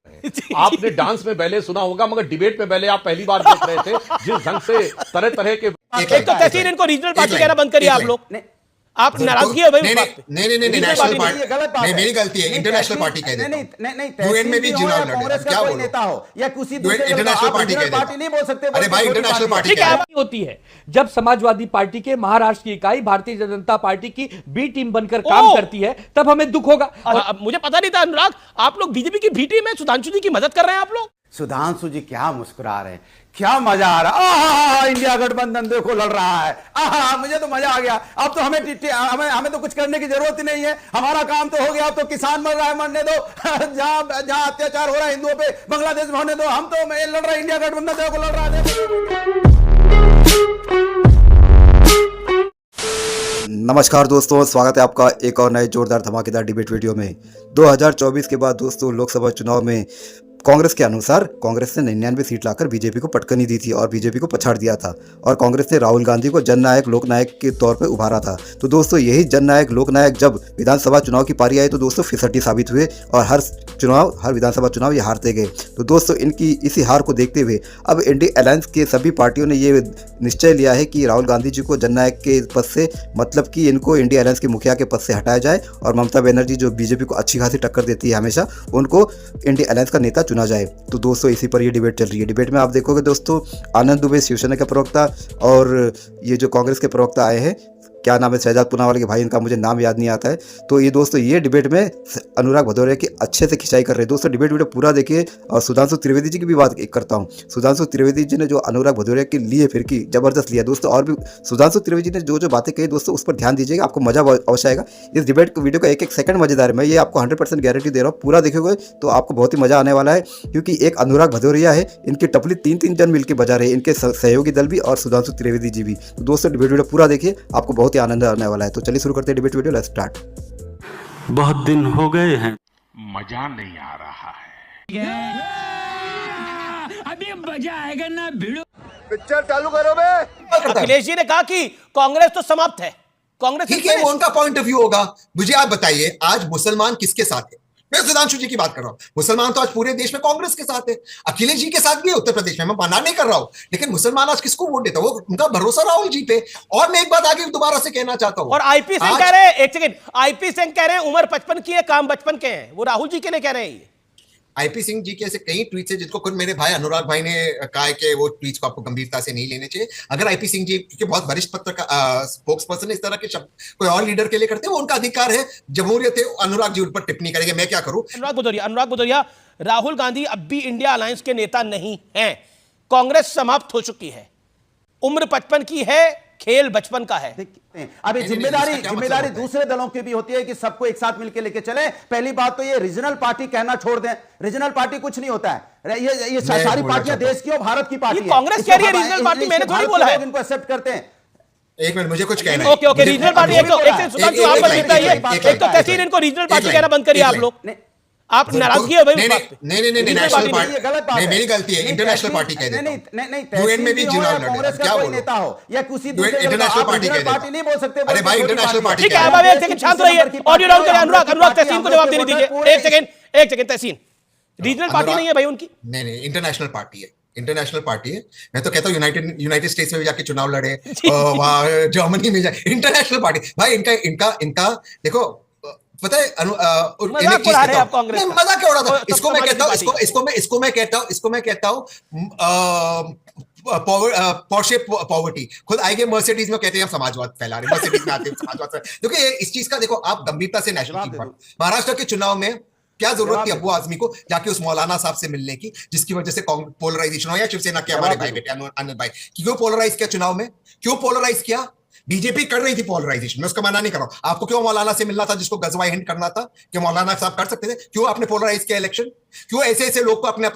आपने डांस में बैले सुना होगा, मगर डिबेट में बैले आप पहली बार देख रहे थे। जिस ढंग से तरह तरह के एक तो तहसीन इनको रीजनल पार्टी कहना बंद करिए आप लोग। आप नाराजगी है भाई उस बात पे। नहीं, नेशनल पार्टी ये गलत बात है, मेरी गलती है। इंटरनेशनल पार्टी कह देता हूं। नहीं, यूएन में भी चुनाव लड़े, कांग्रेस का कोई नेता हो या किसी दूसरे इंटरनेशनल पार्टी कह पार्टी नहीं बोल सकते। अरे भाई, इंटरनेशनल पार्टी ठीक है, होती है जब समाजवादी पार्टी के महाराष्ट्र की इकाई भारतीय जनता पार्टी की बी टीम बनकर काम करती है, तब हमें दुख होगा। और मुझे पता नहीं था अनुराग, आप लोग बीजेपी की बी टीम में सुधांशु जी की मदद कर रहे हैं आप लोग। सुधांशु जी क्या मुस्कुरा रहे हैं, क्या मजा आ रहा है। इंडिया गठबंधन देखो लड़ रहा है। मुझे तो मजा आ गया। अब तो हमें तो कुछ करने की जरूरत ही नहीं है, हमारा काम तो हो गया। अब तो किसान मर रहा है, मरने दो। जहां अत्याचार हो रहा है हिंदुओं पे बांग्लादेश में होने दो। हम तो लड़ रहे हैं, इंडिया गठबंधन देखो लड़ रहा है। नमस्कार दोस्तों, स्वागत है आपका एक और नए जोरदार धमाकेदार डिबेट वीडियो में। 2024 के बाद दोस्तों लोकसभा चुनाव में कांग्रेस के अनुसार कांग्रेस ने 99 सीट लाकर बीजेपी को पटकनी दी थी और बीजेपी को पछाड़ दिया था, और कांग्रेस ने राहुल गांधी को जननायक लोकनायक के तौर पर उभारा था। तो दोस्तों यही जननायक लोकनायक जब विधानसभा चुनाव की पारी आई तो दोस्तों फिसड्डी साबित हुए और हर विधानसभा चुनाव ये हारते गए। तो दोस्तों इनकी इसी हार को देखते हुए अब इंडिया अलायंस के सभी पार्टियों ने ये निश्चय लिया है कि राहुल गांधी जी को जननायक के पद से, मतलब कि इनको इंडिया अलायंस के मुखिया के पद से हटाया जाए, और ममता बनर्जी जो बीजेपी को अच्छी खासी टक्कर देती है हमेशा, उनको इंडिया अलायंस का नेता चुना जाए। तो दोस्तों इसी पर ये डिबेट चल रही है। डिबेट में आप देखोगे दोस्तों, आनंद दुबे शिवसेना के प्रवक्ता और ये जो कांग्रेस के प्रवक्ता आए हैं, क्या नाम है, शहजाद पूनावाला के भाई, इनका मुझे नाम याद नहीं आता है। तो ये दोस्तों ये डिबेट में अनुराग भदौरिया की अच्छे से खिंचाई कर रहे हैं। दोस्तों डिबेट वीडियो पूरा देखिए। और सुधांशु त्रिवेदी जी की भी बात करता हूँ। सुधांशु त्रिवेदी जी ने जो अनुराग भदौरिया के लिए फिर की जबरदस्त लिया दोस्तों, और भी सुधांशु त्रिवेदी ने जो बातें कही दोस्तों उस पर ध्यान दीजिएगा, आपको मजा अवश्य आएगा। इस डिबेट वीडियो का एक एक सेकंड मजेदार है, मैं ये आपको 100% गारंटी दे रहा हूँ। पूरा देखोगे तो आपको बहुत ही मजा आने वाला है, क्योंकि एक अनुराग भदौरिया है, इनकी टपली 3-3 जन मिलकर बजा रहे हैं, इनके सहयोगी दल भी और सुधांशु त्रिवेदी जी भी। तो दोस्तों डिबेट वीडियो पूरा देखिए, आपको बहुत ही आनंद आने वाला है। तो चलिए शुरू करते हैं डिबेट वीडियो, लेट्स स्टार्ट। बहुत दिन हो गए हैं, मजा नहीं आ रहा है। अभी मजा आएगा ना भिड़ो। पिक्चर चालू करो बे। अखिलेश जी ने कहा कि कांग्रेस तो समाप्त है, कांग्रेस ठीक है, वो उनका पॉइंट ऑफ व्यू होगा। मुझे आप बताइए, आज मुसलमान किसके साथ है? मैं सुधांशु जी की बात कर रहा हूं। मुसलमान तो आज पूरे देश में कांग्रेस के साथ है, अखिलेश जी के साथ भी है उत्तर प्रदेश में, मैं मना नहीं कर रहा हूं, लेकिन मुसलमान आज किसको वोट देता है? वो उनका भरोसा राहुल जी पे। और मैं एक बात आगे दोबारा से कहना चाहता हूं, और आईपी सिंह कह रहे हैं, एक सेकंड, आईपी सिंह कह रहे हैं उम्र 55 की है, काम बचपन के हैं। वो राहुल जी के लिए कह रहे हैं। ये आईपी सिंह जी के ऐसे कई ट्वीट्स है जिनको खुद मेरे भाई अनुराग भाई ने कहा है कि वो ट्वीट्स को आपको गंभीरता से नहीं लेने चाहिए। अगर आईपी सिंह जी, क्योंकि बहुत वरिष्ठ पत्रकार स्पोक्स पर्सन इस तरह के शब्द कोई और लीडर के लिए करते हैं, वो उनका अधिकार है, जमहूरियत है, अनुराग जी उन पर टिप्पणी करेंगे, मैं क्या करूं। अनुराग भदौरिया, राहुल गांधी अब भी इंडिया अलायंस के नेता नहीं हैं, कांग्रेस समाप्त हो चुकी है, उम्र 55 की है, खेल बचपन का है। अभी जिम्मेदारी दूसरे दलों की भी होती है कि सबको एक साथ मिलकर लेके चले। पहली बात तो ये रीजनल पार्टी कहना छोड़ दें, रीजनल पार्टी कुछ नहीं होता है। ये सारी पार्टियां देश की और भारत की पार्टी है। कांग्रेस कह रही है रीजनल पार्टी, मैंने थोड़ी बोला है। इनको एक्सेप्ट करते हैं। एक मिनट, मुझे कुछ कहना है। ओके, रीजनल पार्टी एक तो तहसीन इनको रीजनल पार्टी कहना बंद करिए आप लोग। आप नाराजगी है भाई उस बात पे। नहीं, नेशनल पार्टी गलत बात है, मेरी गलती है। इंटरनेशनल पार्टी कह देता हूं। यूएन में भी चुनाव लड़े, कांग्रेस का कोई नेता हो या किसी दूसरे इंटरनेशनल पार्टी नहीं बोल सकते। अरे भाई, इंटरनेशनल पार्टी ठीक है, अब एक सेकंड शांत रहिए, ऑडियो डाउन करें। अनुराग तहसीन को जवाब देने दीजिए। एक सेकंड तहसीन, रीजनल पार्टी नहीं है भाई उनकी। नहीं, इंटरनेशनल पार्टी है, इंटरनेशनल पार्टी है। मैं तो कहता हूँ यूनाइटेड स्टेट्स में भी जाके चुनाव लड़े, वहां जर्मनी में जाए, इंटरनेशल पार्टी भाई। इनका देखो, पता है मजाक क्यों उड़ा था? इसको मैं कहता हूँ पोर्शे पॉवर्टी। खुद आएंगे मर्सिडीज में कहते हैं हम समाजवाद फैला रहे, मर्सिडीज में आते हैं समाजवाद। देखो इस चीज का देखो आप गंभीरता से नेशनल की बात। महाराष्ट्र के चुनाव में क्या जरूरत थी अब्बू आजमी को जाके उस मौलाना साहब से मिलने की, जिसकी वजह से पोलराइजेशन हो, या शिवसेना के हमारे भाई बेटे आनंद भाई, क्यों पोलराइज किया चुनाव में? क्यों पोलराइज किया? बीजेपी कर रही थी पोलराइजेशन, मैं उसका मना नहीं कर रहा हूं। आपको क्यों मौलाना से मिलना था जिसको गजवा हिंद करना था? कि मौलाना साहब कर सकते थे? क्यों आपने पोलराइज किया इलेक्शन? क्यों ऐसे लोग को अपने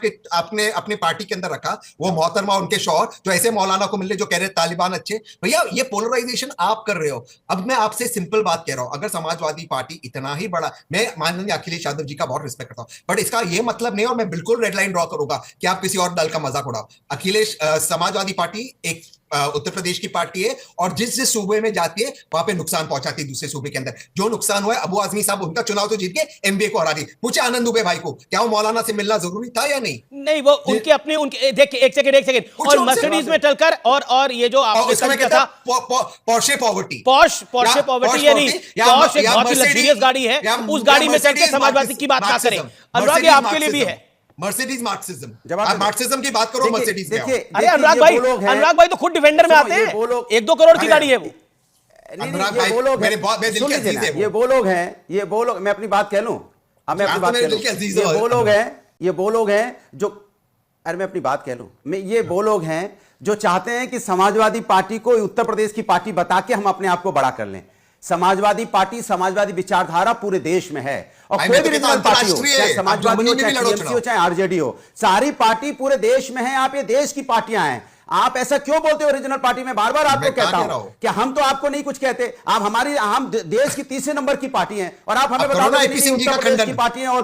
पार्टी के अंदर रखा? वो मोहतरमा उनके शौहर जो ऐसे मौलाना को मिल रहे जो कह रहे तालिबान अच्छे। भैया ये पोलराइजेशन आप कर रहे हो। अब मैं आपसे सिंपल बात कह रहा हूं, अगर समाजवादी पार्टी इतना ही बड़ा, मैं माननीय अखिलेश यादव जी का बहुत रिस्पेक्ट करता हूं, बट इसका ये मतलब नहीं, और मैं बिल्कुल रेड लाइन ड्रॉ करूंगा कि आप किसी और दल का मजाक उड़ाओ। अखिलेश समाजवादी पार्टी एक उत्तर प्रदेश की पार्टी है, और जिस सूबे में जाती है वहां पे नुकसान पहुंचाती है दूसरे सूबे के अंदर। जो नुकसान हुआ है, अबू आजमी साहब उनका चुनाव तो जीत के एमबीए को हरा दी। पूछे आनंद दुबे भाई को, क्या वो मौलाना मौलाना से मिलना जरूरी था या नहीं? नहीं, वो उनके अपने उनके देखिए, एक सेकंड कुछ और उनसे मर्सिडीज में चलकर और ये जो आपने उसका मैं कहा कहता था पोर्शे पॉवर्टी, पॉश पॉवर्टी, ये नहीं, पॉश एक बहुत ही लग्जरियस गाड़ी है, उस गाड़ी में चलकर समाजवादी की बात ना करें। अनुराग, ये आपके लिए भी है। मर्सिडीज मार्क्सिज्म, जब आप मार्क्सिज्म की बात करो, मर्सिडीज में आओ। अरे अनुराग भाई तो खुद डिफेंडर में आते हैं, 1-2 करोड़ की गाड़ी है वो। अनुराग भाई मेरे बहुत दिल के अजीज है। ये वो लोग हैं, मैं अपनी बात कह लूं, अब मैं अपनी बात कह लूं, ये वो लोग हैं जो, अरे मैं अपनी बात कह लूं, ये वो लोग हैं जो चाहते हैं कि समाजवादी पार्टी को उत्तर प्रदेश की पार्टी बता के हम अपने आप को बड़ा कर लें। समाजवादी पार्टी, समाजवादी विचारधारा पूरे देश में है, और कोई भी रीजनल पार्टी हो, चाहे समाजवादी हो, चाहे टीएमसी हो, चाहे आरजेडी हो, सारी पार्टी पूरे देश में है। आप ये देश की पार्टियां हैं, आप ऐसा क्यों बोलते हो रीजनल पार्टी में? बार बार आपको कहता हूं कि हम तो आपको नहीं कुछ कहते, आप हम देश की 3 नंबर की पार्टी हैं, और आप हमें बताओ की पार्टी है और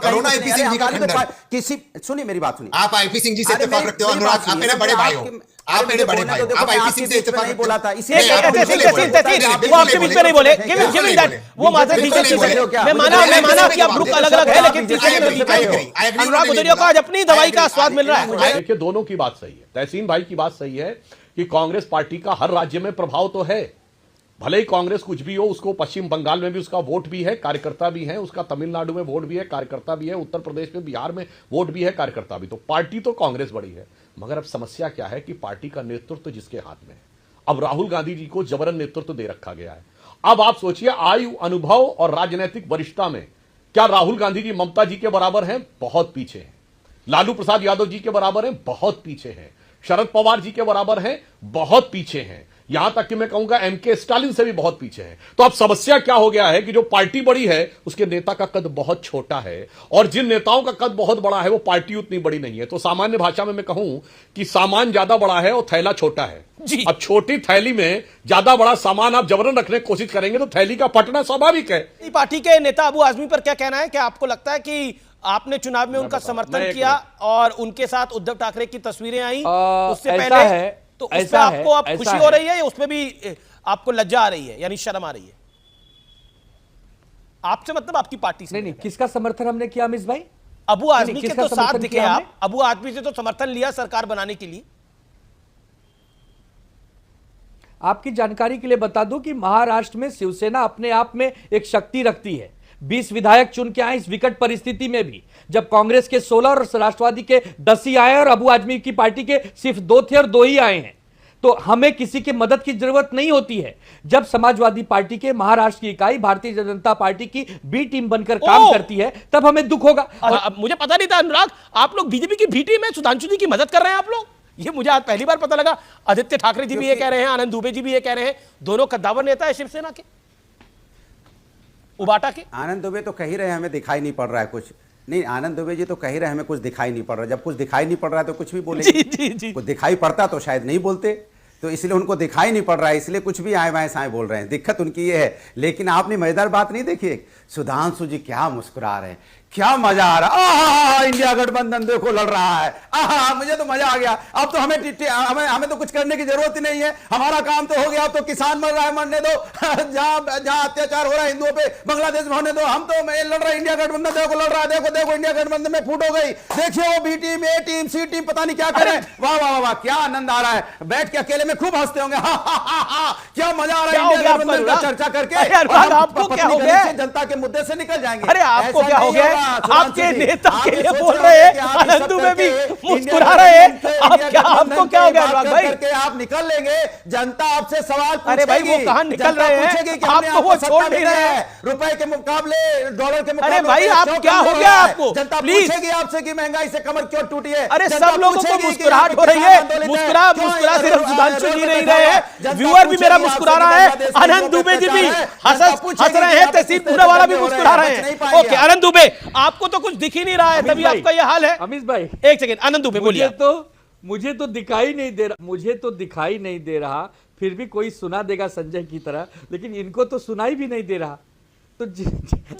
किसी, सुनिए मेरी बात सुनिए, आप आईपी सिंह जी से इत्तेफाक रखते हो अनुराग, आप मेरे बड़े भाई हो, आप मेरे बड़े भाई हो, आप आईपी सिंह से इत्तेफाक नहीं बोला था, इसलिए वो आपके बीच में नहीं बोले, गिव हिम दैट, वो मात्र मैं माना कि आप ग्रुप अलग-अलग है, लेकिन अनुराग गुजरिया को आज अपनी दवाई का स्वाद मिल रहा है। देखिए, दोनों की बात सही है, तहसीन भाई की बात सही है कि कांग्रेस पार्टी का हर राज्य में प्रभाव तो है, भले ही कांग्रेस कुछ भी हो, उसको पश्चिम बंगाल में भी उसका वोट भी है, कार्यकर्ता भी है, उसका तमिलनाडु में वोट भी है, कार्यकर्ता भी है, उत्तर प्रदेश में, बिहार में वोट भी है, कार्यकर्ता भी, तो पार्टी तो कांग्रेस बड़ी है। मगर अब समस्या क्या है कि पार्टी का नेतृत्व जिसके हाथ में है, अब राहुल गांधी जी को जबरन नेतृत्व दे रखा गया है। अब आप सोचिए, आयु, अनुभव और राजनीतिक वरिष्ठता में क्या राहुल गांधी जी ममता जी के बराबर हैं? बहुत पीछे हैं। लालू प्रसाद यादव जी के बराबर हैं? बहुत पीछे हैं। शरद पवार जी के बराबर हैं? बहुत पीछे हैं। यहां तक कि मैं कहूंगा एमके स्टालिन से भी बहुत पीछे हैं। तो अब समस्या क्या हो गया है कि जो पार्टी बड़ी है उसके नेता का कद बहुत छोटा है, और जिन नेताओं का कद बहुत बड़ा है वो पार्टी उतनी बड़ी नहीं है। तो सामान्य भाषा में मैं कहूं कि सामान ज्यादा बड़ा है और थैला छोटा है जी। अब छोटी थैली में ज्यादा बड़ा सामान आप जबरन रखने की कोशिश करेंगे तो थैली का फटना स्वाभाविक है। पार्टी के नेता अबू आजमी पर क्या कहना है? क्या आपको लगता है कि आपने चुनाव में उनका समर्थन किया और उनके साथ उद्धव ठाकरे की तस्वीरें आई उससे पहले, तो उस पे आपको अब खुशी हो रही है या उसमें भी आपको लज्जा आ रही है, यानी शर्म आ रही है? आपसे मतलब आपकी पार्टी से? नहीं, किसका समर्थन हमने किया अमिश भाई? अबू आजमी के तो साथ दिखे आप, अबू आजमी से तो समर्थन लिया सरकार बनाने के लिए। आपकी जानकारी के लिए बता दूं कि महाराष्ट्र में शिवसेना अपने आप में एक शक्ति रखती है। 20 विधायक चुन के आए इस विकट परिस्थिति में भी, जब कांग्रेस के 16 और राष्ट्रवादी के 10 ही आए और अबू आजमी की पार्टी के सिर्फ 2 थे और 2 ही आए हैं। तो हमें किसी की मदद की जरूरत नहीं होती है। जब समाजवादी पार्टी के महाराष्ट्र की इकाई भारतीय जनता पार्टी की बी टीम बनकर काम करती है तब हमें दुख होगा। और मुझे पता नहीं था अनुराग, आप लोग बीजेपी की बी टीम में सुधांशु जी की मदद कर रहे हैं आप लोग, ये मुझे आज पहली बार पता लगा। आदित्य ठाकरे जी भी ये कह रहे हैं, आनंद दुबे जी भी ये कह रहे हैं, दोनों कद्दावर नेता है शिवसेना के, उबाटा के। आनंद दुबे तो कह ही रहे हैं हमें दिखाई नहीं पड़ रहा है कुछ, नहीं आनंद दुबे जी तो कह ही रहे हैं हमें कुछ दिखाई नहीं पड़ रहा। जब कुछ दिखाई नहीं पड़ रहा है तो कुछ भी बोले, कुछ दिखाई पड़ता तो शायद नहीं बोलते, तो इसलिए उनको दिखाई नहीं पड़ रहा है, इसलिए कुछ भी आए बाएं साएं बोल रहे हैं। दिक्कत उनकी ये है। लेकिन आपने मजेदार बात नहीं देखी, सुधांशु जी क्या मुस्कुरा रहे हैं, क्या मजा आ रहा है। इंडिया गठबंधन देखो लड़ रहा है, मुझे तो मजा आ गया। अब तो हमें तो कुछ करने की जरूरत ही नहीं है, हमारा काम तो हो गया। अब तो किसान मर रहा है, मरने दो, जहां अत्याचार हो रहा है हिंदुओं पे बांग्लादेश में होने दो, हम तो लड़ रहे हैं। इंडिया गठबंधन देखो लड़ रहा है, देखो देखो इंडिया गठबंधन में फूट हो गई, देखिए वो बी टीम, ए टीम, सी टीम, पता नहीं क्या करें। वाह वाह वाह, क्या आनंद आ रहा है, बैठ के अकेले में खूब हंसते होंगे, क्या मजा आ रहा है इंडिया गठबंधन का चर्चा करके। आपको क्या हो गया? जनता के मुद्दे से निकल जाएंगे। अरे आपको क्या हो गया? आपके नेता के लिए बोल रहे हैं, आनंद दुबे भी मुस्कुरा रहे हैं, आपको क्या हो गया अनुराग भाई? करके आप निकल लेंगे, जनता आपसे सवाल पूछेगी। अरे भाई वो कहां निकल रहे हैं, आप तो वो छोड़ नहीं रहे हैं। रुपए के मुकाबले, डॉलर के मुकाबले, अरे भाई आप क्या हो गया आपको? जनता पूछेगी आपसे कि महंगाई से कमर क्यों टूटी है। अरे सब लोगों को मुस्कुराहट हो रही है, मुस्कुरा सिर्फ सुधांशु जी नहीं रहे हैं, व्यूअर भी मेरा मुस्कुरा रहा है, आनंद दुबे जी भी हंस रहे हैं, तहसील पूरा वाला भी मुस्कुरा रहे हैं। ओके आनंद दुबे, आपको तो कुछ दिख ही नहीं रहा है, तभी आपका यह हाल है। अमिश भाई एक सेकंड, आनंद दुबे बोलिए। मुझे तो दिखाई नहीं दे रहा, फिर भी कोई सुना देगा संजय की तरह, लेकिन इनको तो सुनाई भी नहीं दे रहा। तो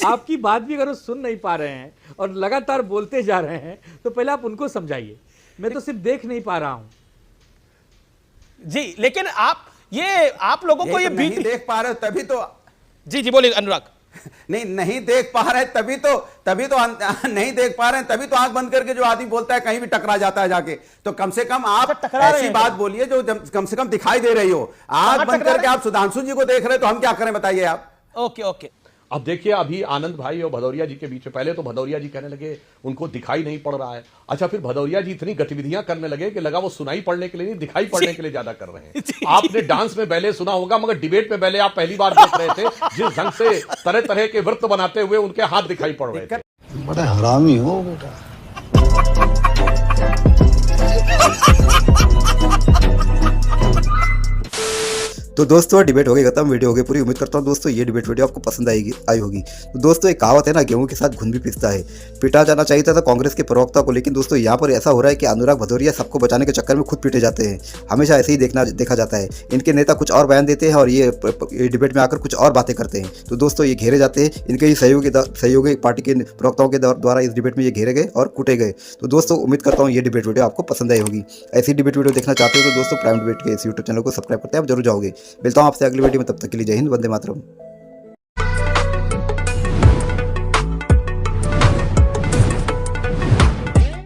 आपकी बात भी अगर वो सुन नहीं पा रहे हैं और लगातार बोलते जा रहे हैं तो पहले आप उनको समझाइए। मैं तो सिर्फ देख नहीं पा रहा हूं जी, लेकिन आप लोगों को ये नहीं देख पा रहे हो तभी तो। जी बोलिए अनुराग। नहीं देख पा रहे तभी तो नहीं देख पा रहे हैं, तभी तो आंख बंद करके जो आदमी बोलता है कहीं भी टकरा जाता है जाके। तो कम से कम आप टकरा रहे ऐसी हैं बात बोलिए जो कम से कम दिखाई दे रही हो। आंख बंद करके आप सुधांशु जी को देख रहे तो हम क्या करें बताइए आप। ओके ओके, अब देखिए अभी आनंद भाई और भदौरिया जी के बीच में, पहले तो भदौरिया जी कहने लगे उनको दिखाई नहीं पड़ रहा है। अच्छा, फिर भदौरिया जी इतनी गतिविधियां करने लगे कि लगा वो सुनाई पड़ने के लिए नहीं, दिखाई पड़ने के लिए ज्यादा कर रहे हैं। आपने डांस में बैले सुना होगा, मगर डिबेट में बैले आप पहली बार देख रहे थे। जिस ढंग से तरह तरह के वृत्त बनाते हुए उनके हाथ दिखाई पड़ रहे थे। बड़ा हरामी हो बेटा। तो दोस्तों डिबेट हो गई खत्म, वीडियो हो गई पूरी। उम्मीद करता हूँ दोस्तों ये डिबेट वीडियो आपको पसंद आई होगी। तो दोस्तों एक कहावत है ना, गेहूं के साथ घुन भी पिसता है। पिटा जाना चाहिए था कांग्रेस के प्रवक्ता को, लेकिन दोस्तों यहाँ पर ऐसा हो रहा है कि अनुराग भदौरिया सबको बचाने के चक्कर में खुद पीटे जाते हैं। हमेशा ऐसे ही देखा जाता है। इनके नेता कुछ और बयान देते हैं और ये डिबेट में आकर कुछ और बातें करते हैं। तो दोस्तों ये घेरे जाते हैं, इनके ही सहयोगी पार्टी के प्रवक्ताओं के द्वारा इस डिबेट में ये घेरे गए और कूटे गए। तो दोस्तों उम्मीद करता हूँ ये डिबेट वीडियो आपको पसंद आई होगी। ऐसी डिबेट वीडियो देखना चाहते हो तो दोस्तों प्राइम डिबेट के इस यूट्यूब चैनल को सब्सक्राइब करते हैं, आप जरूर जाओगे। मिलता हूँ आपसे अगली वीडियो में, तब तक के लिए जय हिंद, वंदे मातरम।